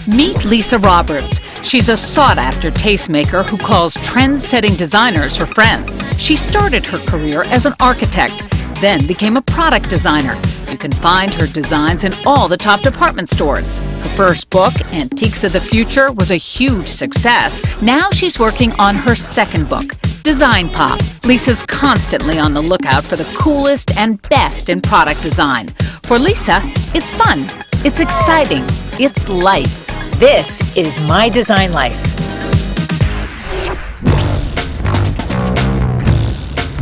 Meet Lisa Roberts. She's a sought-after tastemaker who calls trend-setting designers her friends. She started her career as an architect, then became a product designer. You can find her designs in all the top department stores. Her first book, Antiques of the Future, was a huge success. Now she's working on her second book, Design Pop. Lisa's constantly on the lookout for the coolest and best in product design. For Lisa, it's fun, it's exciting, it's life. This is my design life.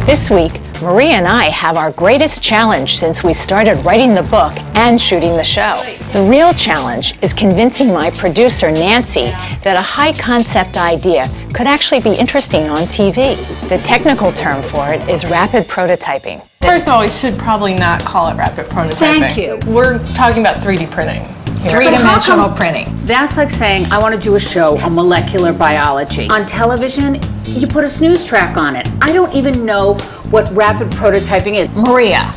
This week, Maria and I have our greatest challenge since we started writing the book and shooting the show. The real challenge is convincing my producer, Nancy, that a high-concept idea could actually be interesting on TV. The technical term for it is rapid prototyping. First of all, we should probably not call it rapid prototyping. Thank you. We're talking about 3D printing. Three-dimensional printing. That's like saying, I want to do a show on molecular biology. On television, you put a snooze track on it. I don't even know what rapid prototyping is. Maria,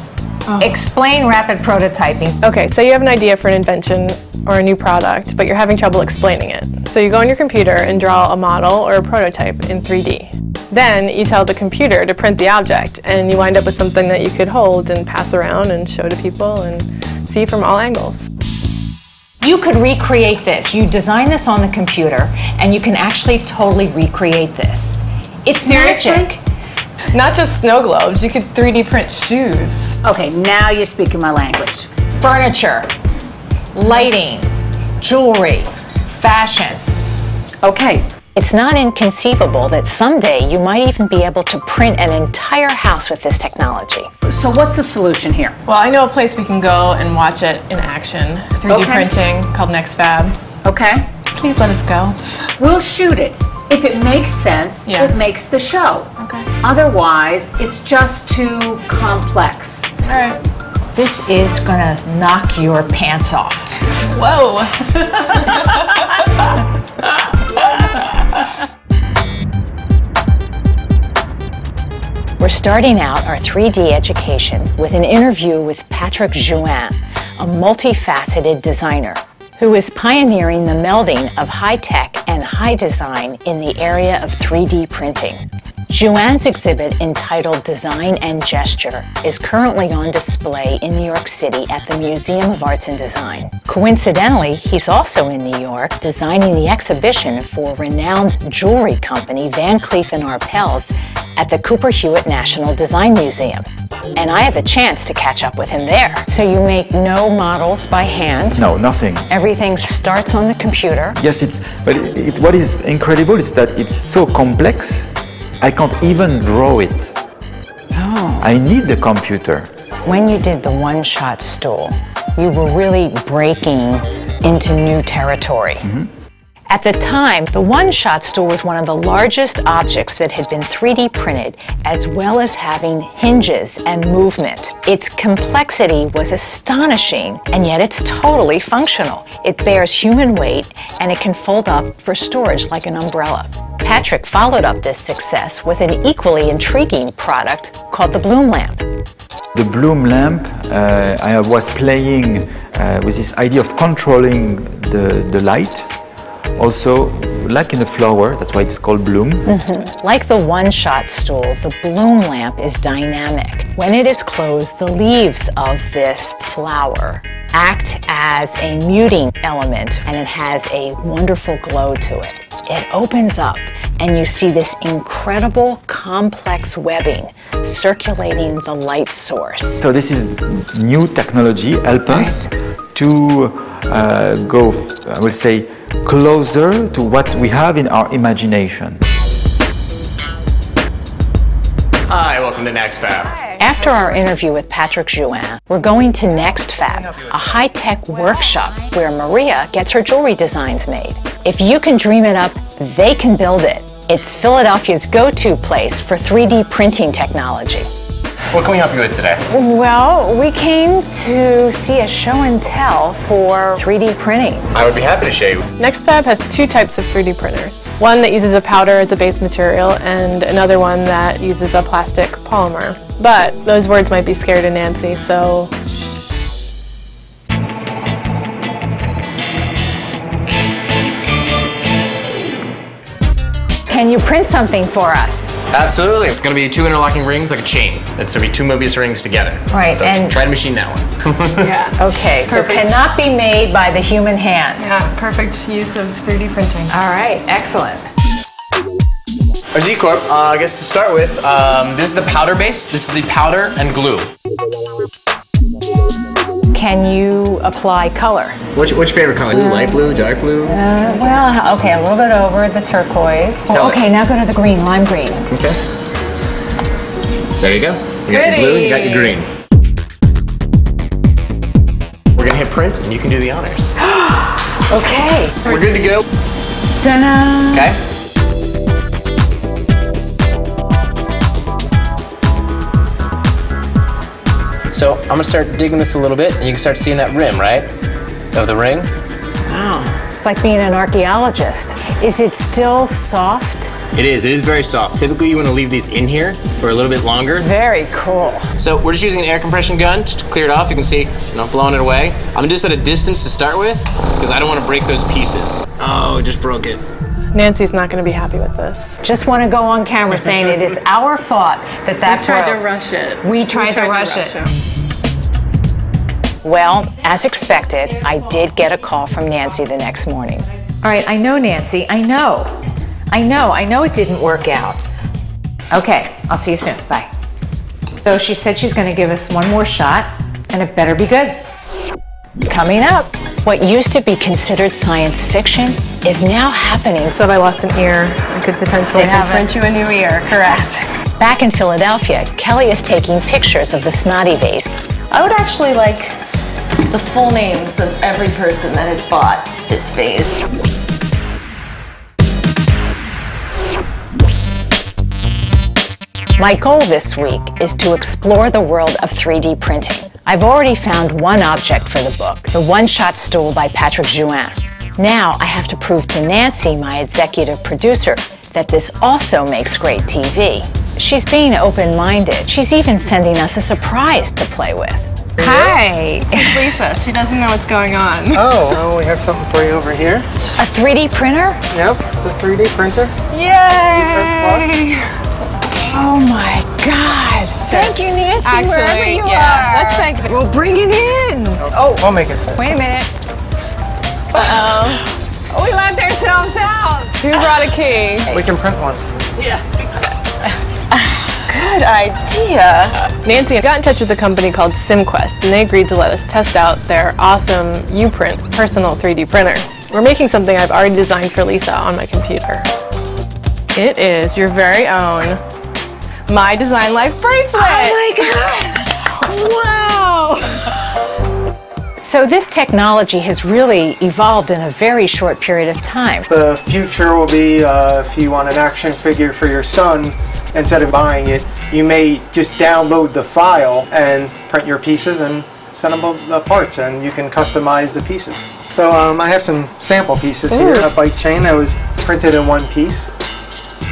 explain rapid prototyping. Okay, so you have an idea for an invention or a new product, but you're having trouble explaining it. So you go on your computer and draw a model or a prototype in 3D. Then you tell the computer to print the object, and you wind up with something that you could hold and pass around and show to people and see from all angles. You could recreate this. You design this on the computer, and you can actually totally recreate this. It's magic. Not just snow globes, you could 3D print shoes. Okay, now you're speaking my language. Furniture, lighting, jewelry, fashion. Okay. It's not inconceivable that someday you might even be able to print an entire house with this technology. So what's the solution here? Well, I know a place we can go and watch it in action. 3D printing called NextFab. Okay. Please let us go. We'll shoot it. If it makes sense, it makes the show. Okay. Otherwise, it's just too complex. All right. This is gonna knock your pants off. Whoa. We're starting out our 3D education with an interview with Patrick Jouin, a multifaceted designer who is pioneering the melding of high-tech and high design in the area of 3D printing. Jouin's exhibit entitled Design and Gesture is currently on display in New York City at the Museum of Arts and Design. Coincidentally, he's also in New York designing the exhibition for renowned jewelry company Van Cleef & Arpels at the Cooper Hewitt National Design Museum. And I have a chance to catch up with him there. So you make no models by hand? No, nothing. Everything starts on the computer? Yes, but what is incredible is that it's so complex, I can't even draw it. Oh. I need the computer. When you did the one-shot stool, you were really breaking into new territory. At the time, the one-shot stool was one of the largest objects that had been 3D printed, as well as having hinges and movement. Its complexity was astonishing, and yet it's totally functional. It bears human weight, and it can fold up for storage like an umbrella. Patrick followed up this success with an equally intriguing product called the Bloom lamp. The Bloom lamp, I was playing with this idea of controlling the light. Also, like in a flower, that's why it's called Bloom. Like the one-shot stool, the Bloom lamp is dynamic. When it is closed, the leaves of this flower act as a muting element, and it has a wonderful glow to it. It opens up, and you see this incredible complex webbing circulating the light source. So this is new technology, help us to go, I will say, closer to what we have in our imagination. Hi, welcome to NextFab. After our interview with Patrick Jouin, we're going to NextFab, a high-tech workshop where Maria gets her jewelry designs made. If you can dream it up, they can build it. It's Philadelphia's go-to place for 3D printing technology. What can we help you with today? Well, we came to see a show and tell for 3D printing. I would be happy to show you. NextFab has two types of 3D printers. One that uses a powder as a base material, and another one that uses a plastic polymer. But those words might be scary to Nancy, so can you print something for us? Absolutely. It's going to be 2 interlocking rings like a chain. It's going to be 2 Mobius rings together. Right, So and- try to machine that one. Yeah. Okay, so Perfect. cannot be made by the human hand. Yeah, perfect use of 3D printing. All right, excellent. Our Z Corp, I guess to start with, this is the powder base. This is the powder and glue. Can you apply color? Which favorite color? Light blue, dark blue? Well, okay, a little bit over the turquoise. Tell Okay, it. now go to the green, lime green. Okay. There you go. You got your blue, you got your green. We're gonna hit print and you can do the honors. Okay. We're good to go. Ta-da! Okay. So I'm gonna start digging this a little bit and you can start seeing that rim, right? Of the ring. Wow, it's like being an archaeologist. Is it still soft? It is very soft. Typically you wanna leave these in here for a little bit longer. Very cool. So we're just using an air compression gun just to clear it off. You can see, blowing it away. I'm just at a distance to start with because I don't want to break those pieces. Oh, just broke it. Nancy's not going to be happy with this. Just want to go on camera saying it is our fault that We tried to broke. rush it. We tried to rush it. Well, as expected, I did get a call from Nancy the next morning. All right, I know, Nancy, I know it didn't work out. Okay, I'll see you soon, bye. So she said she's gonna give us one more shot, and it better be good. Coming up, what used to be considered science fiction is now happening. So if I lost an ear, I could potentially print you a new ear. Correct. Back in Philadelphia, Kelly is taking pictures of the Snotty Vase. I would actually like the full names of every person that has bought this vase. My goal this week is to explore the world of 3D printing. I've already found one object for the book, the one-shot stool by Patrick Jouin. Now I have to prove to Nancy, my executive producer, that this also makes great TV. She's being open-minded. She's even sending us a surprise to play with. Hi! It's Lisa. She doesn't know what's going on. Oh, we have something for you over here. A 3D printer? Yep, it's a 3D printer. Yay! Oh my God! Thank you, Nancy, wherever you are. Let's thank them. We'll bring it in. We'll make it fit. Wait a minute. Uh-oh. We left ourselves out. Who brought a key? We can print one. Good idea. Nancy got in touch with a company called SimQuest, and they agreed to let us test out their awesome Uprint personal 3D printer. We're making something I've already designed for Lisa on my computer. It is your very own My Design Life bracelet. Oh my God! Wow! So this technology has really evolved in a very short period of time. The future will be if you want an action figure for your son, instead of buying it, you may just download the file and print your pieces and send them the parts, and you can customize the pieces. So I have some sample pieces here. A bike chain that was printed in one piece.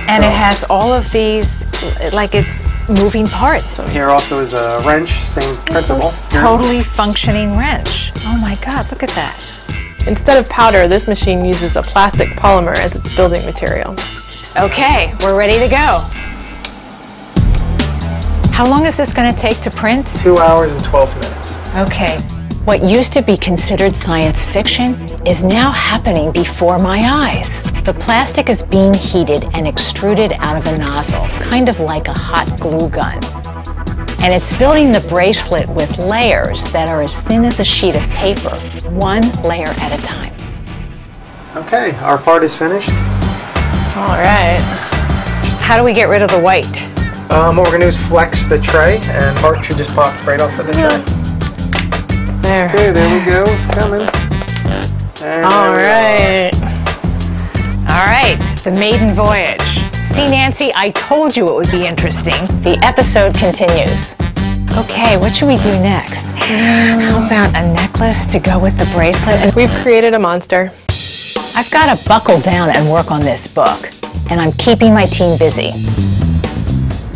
And it has all of these, like it's moving parts. Here also is a wrench, same principle. Totally functioning wrench. Oh my God, look at that. Instead of powder, this machine uses a plastic polymer as its building material. Okay, we're ready to go. How long is this going to take to print? 2 hours and 12 minutes. Okay. What used to be considered science fiction is now happening before my eyes. The plastic is being heated and extruded out of a nozzle, kind of like a hot glue gun. And it's building the bracelet with layers that are as thin as a sheet of paper, one layer at a time. Okay, our part is finished. All right. How do we get rid of the white? What we're going to do is flex the tray, and part should just pop right off of the tray. There. Okay, there we go. It's coming. And All right. All right, the maiden voyage. See, Nancy, I told you it would be interesting. The episode continues. Okay, what should we do next? How about a necklace to go with the bracelet? We've created a monster. I've got to buckle down and work on this book, and I'm keeping my team busy.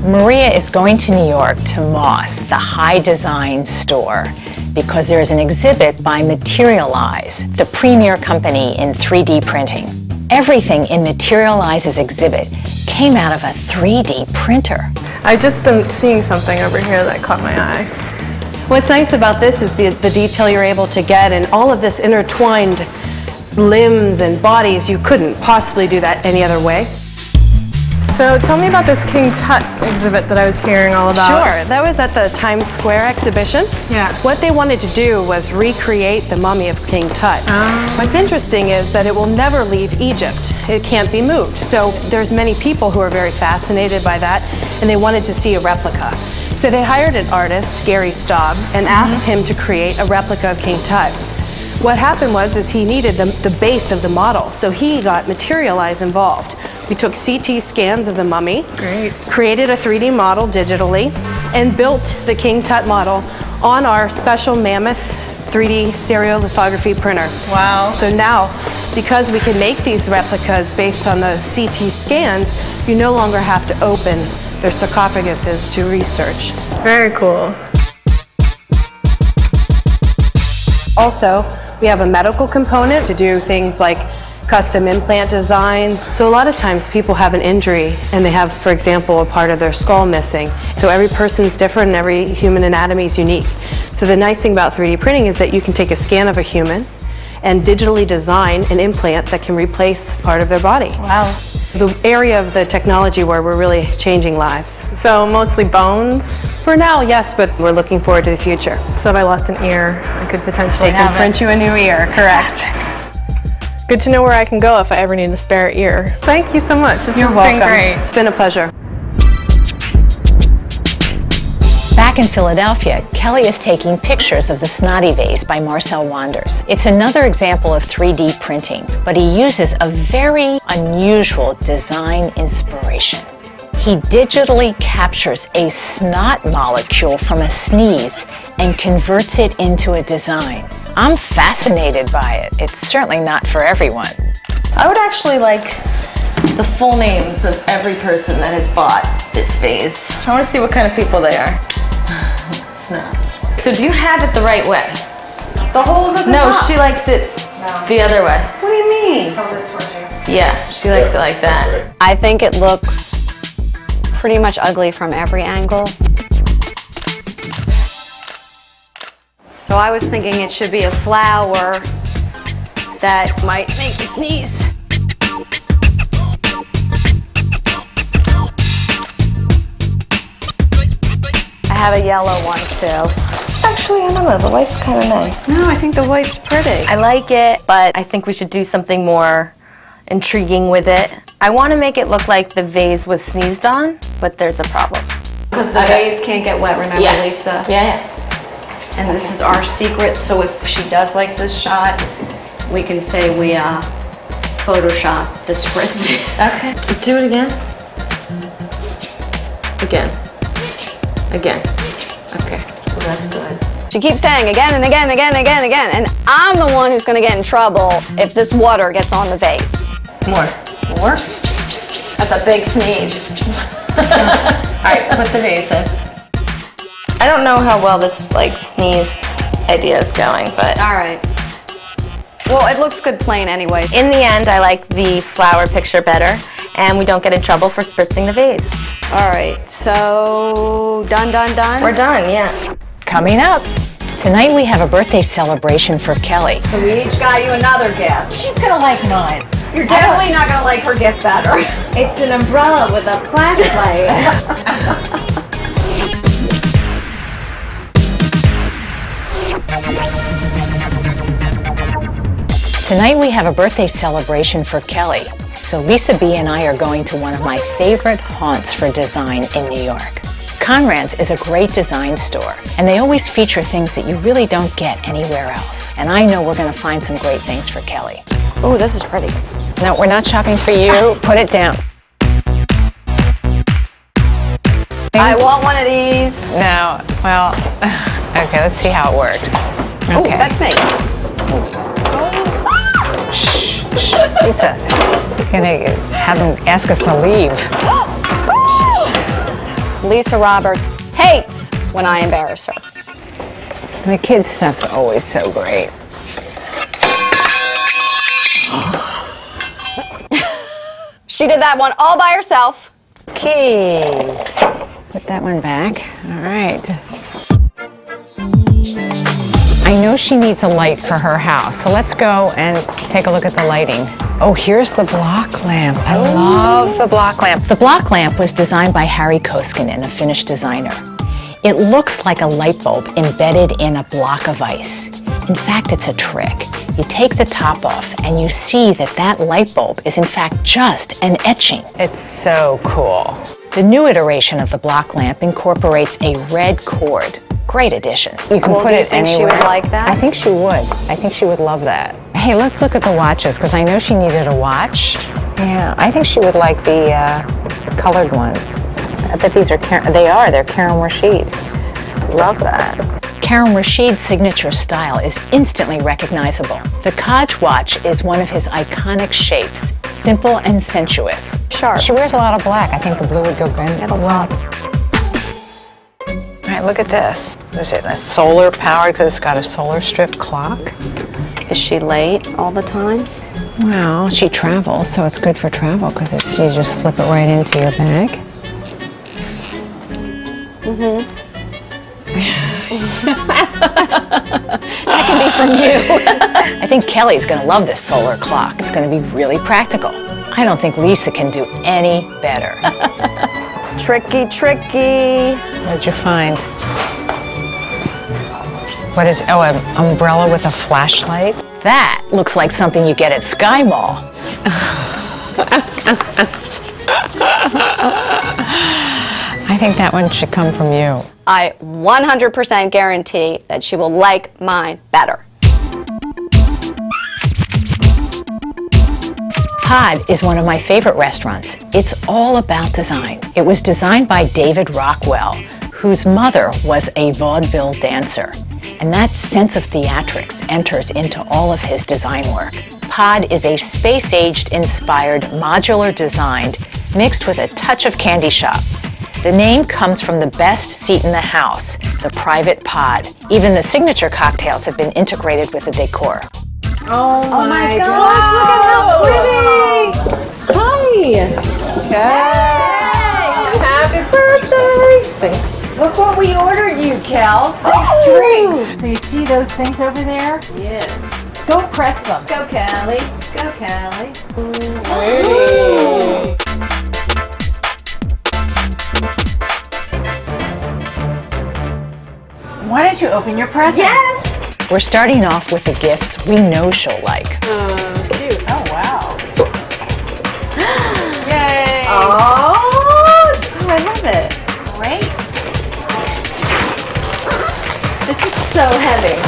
Maria is going to New York to Moss, the high design store, because there's an exhibit by Materialize, the premier company in 3D printing. Everything in Materialize's exhibit came out of a 3D printer. I just am seeing something over here that caught my eye. What's nice about this is the detail you're able to get, and all of this intertwined limbs and bodies. You couldn't possibly do that any other way. So tell me about this King Tut exhibit that I was hearing all about. Sure, that was at the Times Square exhibition. Yeah. What they wanted to do was recreate the mummy of King Tut. What's interesting is that it will never leave Egypt. It can't be moved. So there's many people who are very fascinated by that, and they wanted to see a replica. So they hired an artist, Gary Staub, and asked him to create a replica of King Tut. What happened was he needed the base of the model, so he got Materialize involved. We took CT scans of the mummy, created a 3D model digitally, and built the King Tut model on our special Mammoth 3D stereolithography printer. Wow. So now, because we can make these replicas based on the CT scans, you no longer have to open their sarcophaguses to research. Very cool. Also, we have a medical component to do things like custom implant designs. So a lot of times people have an injury and they have, for example, a part of their skull missing. So every person's different and every human anatomy is unique. So the nice thing about 3D printing is that you can take a scan of a human and digitally design an implant that can replace part of their body. Wow. The area of the technology where we're really changing lives. So mostly bones? For now, yes, but we're looking forward to the future. So if I lost an ear, I could potentially They can print you a new ear, correct. Good to know where I can go if I ever need a spare ear. Thank you so much. This has been great. It's been a pleasure. Back in Philadelphia, Kelly is taking pictures of the Snotty Vase by Marcel Wanders. It's another example of 3D printing, but he uses a very unusual design inspiration. He digitally captures a snot molecule from a sneeze and converts it into a design. I'm fascinated by it. It's certainly not for everyone. I would actually like the full names of every person that has bought this vase. I want to see what kind of people they are. It's not. So do you have it the right way? The holes at the No, top. she likes it the other way. What do you mean? Yeah, she likes it like that. I think it looks pretty much ugly from every angle. So I was thinking it should be a flower that might make you sneeze. I have a yellow one too. Actually, I don't know, the white's kind of nice. No, I think the white's pretty. I like it, but I think we should do something more intriguing with it. I want to make it look like the vase was sneezed on, but there's a problem. Because the vase can't get wet, remember, Yeah. Lisa? Yeah. And this is our secret, so if she does like this shot, we can say we Photoshop the spritz. Okay. Do it again. Again. Again. Okay. Well, that's good. She keeps saying again and again and again and again and again, and I'm the one who's gonna get in trouble if this water gets on the vase. More. More? That's a big sneeze. All right, put the vase in. I don't know how well this like sneeze idea is going, but All right. Well, it looks good plain anyway. In the end, I like the flower picture better, and we don't get in trouble for spritzing the vase. All right, so done. We're done, yeah. Coming up, tonight we have a birthday celebration for Kelly. So we each got you another gift. She's gonna like mine. You're definitely not gonna like her gift better. It's an umbrella with a flashlight. Tonight we have a birthday celebration for Kelly. So Lisa B and I are going to one of my favorite haunts for design in New York. Conrad's is a great design store, and they always feature things that you really don't get anywhere else. And I know we're going to find some great things for Kelly. Oh, this is pretty. No, we're not shopping for you. Put it down. I want one of these. No, well, okay, let's see how it works. Oh, Okay. that's me. Shh, Lisa, you're gonna have them ask us to leave. Lisa Roberts hates when I embarrass her. The kids' stuff's always so great. She did that one all by herself. Okay. Put that one back. All right. I know she needs a light for her house, so let's go and take a look at the lighting. Oh, here's the block lamp. I love the block lamp. The block lamp was designed by Harry Koskinen, a Finnish designer. It looks like a light bulb embedded in a block of ice. In fact, it's a trick. You take the top off and you see that that light bulb is in fact just an etching. It's so cool. The new iteration of the block lamp incorporates a red cord. Great addition. You can put it anywhere. She would like that? I think she would. I think she would love that. Hey, let's look at the watches, because I know she needed a watch. Yeah, I think she would like the colored ones. I bet these are, they're Karen Rashid. Love that. Karen Rashid's signature style is instantly recognizable. The Kaj watch is one of his iconic shapes, simple and sensuous. Sharp. She wears a lot of black. I think the blue would go good. Have a lot. All right, look at this. Is it a solar powered because it's got a solar strip clock? Is she late all the time? Well, she travels, so it's good for travel because you just slip it right into your bag. That can be from you. I think Kelly's going to love this solar clock. It's going to be really practical. I don't think Lisa can do any better. Tricky, tricky. What'd you find? What is, oh, an umbrella with a flashlight? That looks like something you get at Sky Mall. I think that one should come from you. I 100% guarantee that she will like mine better. Pod is one of my favorite restaurants. It's all about design. It was designed by David Rockwell, whose mother was a vaudeville dancer. And that sense of theatrics enters into all of his design work. Pod is a space-aged inspired modular design mixed with a touch of candy shop. The name comes from the best seat in the house, the private pod. Even the signature cocktails have been integrated with the decor. Oh my gosh, look at how pretty! Hi! Yay! Happy birthday! Thanks. Look what we ordered you, Kel. 6 drinks. So you see those things over there? Yes. Don't press them. Go, Kelly. Go, Kelly. Pretty. Why don't you open your presents? Yes! We're starting off with the gifts we know she'll like. Cute. Oh, wow. Yay! Oh, I love it. Great. This is so heavy.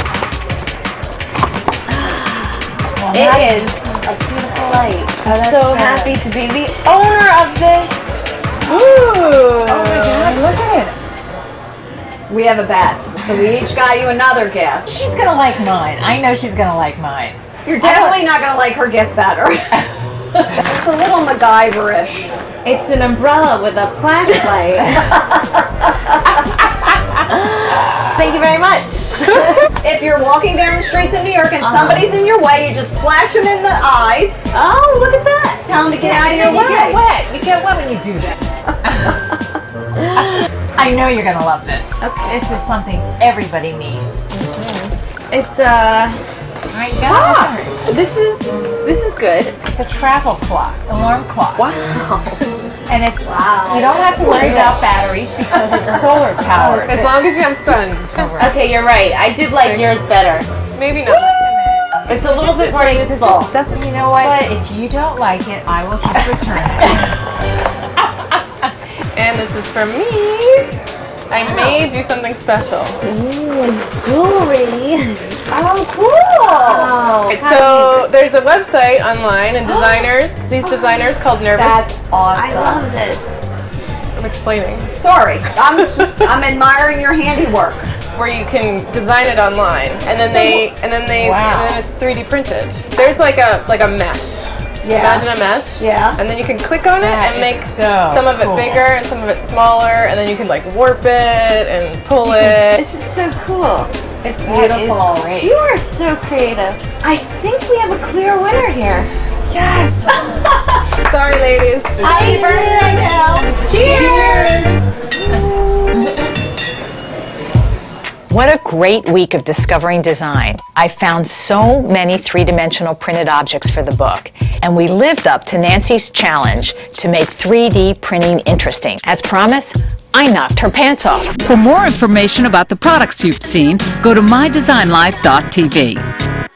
Well, It is a beautiful light. I'm so happy to be the owner of this. Ooh! Oh my God, look at it. We have a bet. So we each got you another gift. She's gonna like mine. I know she's gonna like mine. You're definitely not gonna like her gift better. It's a little MacGyver-ish. It's an umbrella with a flashlight. Thank you very much. If you're walking down the streets of New York and somebody's in your way, you just flash them in the eyes. Oh, look at that. Tell them to get out of your way. You get wet. You get wet when you do that. I know you're gonna love this. Okay. This is something everybody needs. It's Alright, this is good. It's a travel clock, alarm clock. Wow. And it's you don't have to worry about batteries because it's solar powered. As long as you have sun. Okay, you're right. I did like yours better. Maybe not. It's a little bit more useful. You know what? But if you don't like it, I will just return it. And this is for me. I made you something special. Ooh, jewelry. Oh, cool. Right, so there's a website online and these designers called Nervous. That's awesome. I love this. I'm explaining. Sorry, I'm admiring your handiwork. Where you can design it online, and then and then it's 3D printed. There's like a mesh. Yeah. Imagine a mesh. Yeah. And then you can click on it and make some of it cool. bigger and some of it smaller, and then you can like warp it and pull it. This is so cool. It's That beautiful. is great. You are so creative. I think we have a clear winner here. Yes. Sorry, ladies. Happy birthday, Bill. Cheers. What a great week of discovering design. I found so many three-dimensional printed objects for the book, and we lived up to Nancy's challenge to make 3D printing interesting. As promised, I knocked her pants off. For more information about the products you've seen, go to mydesignlife.tv.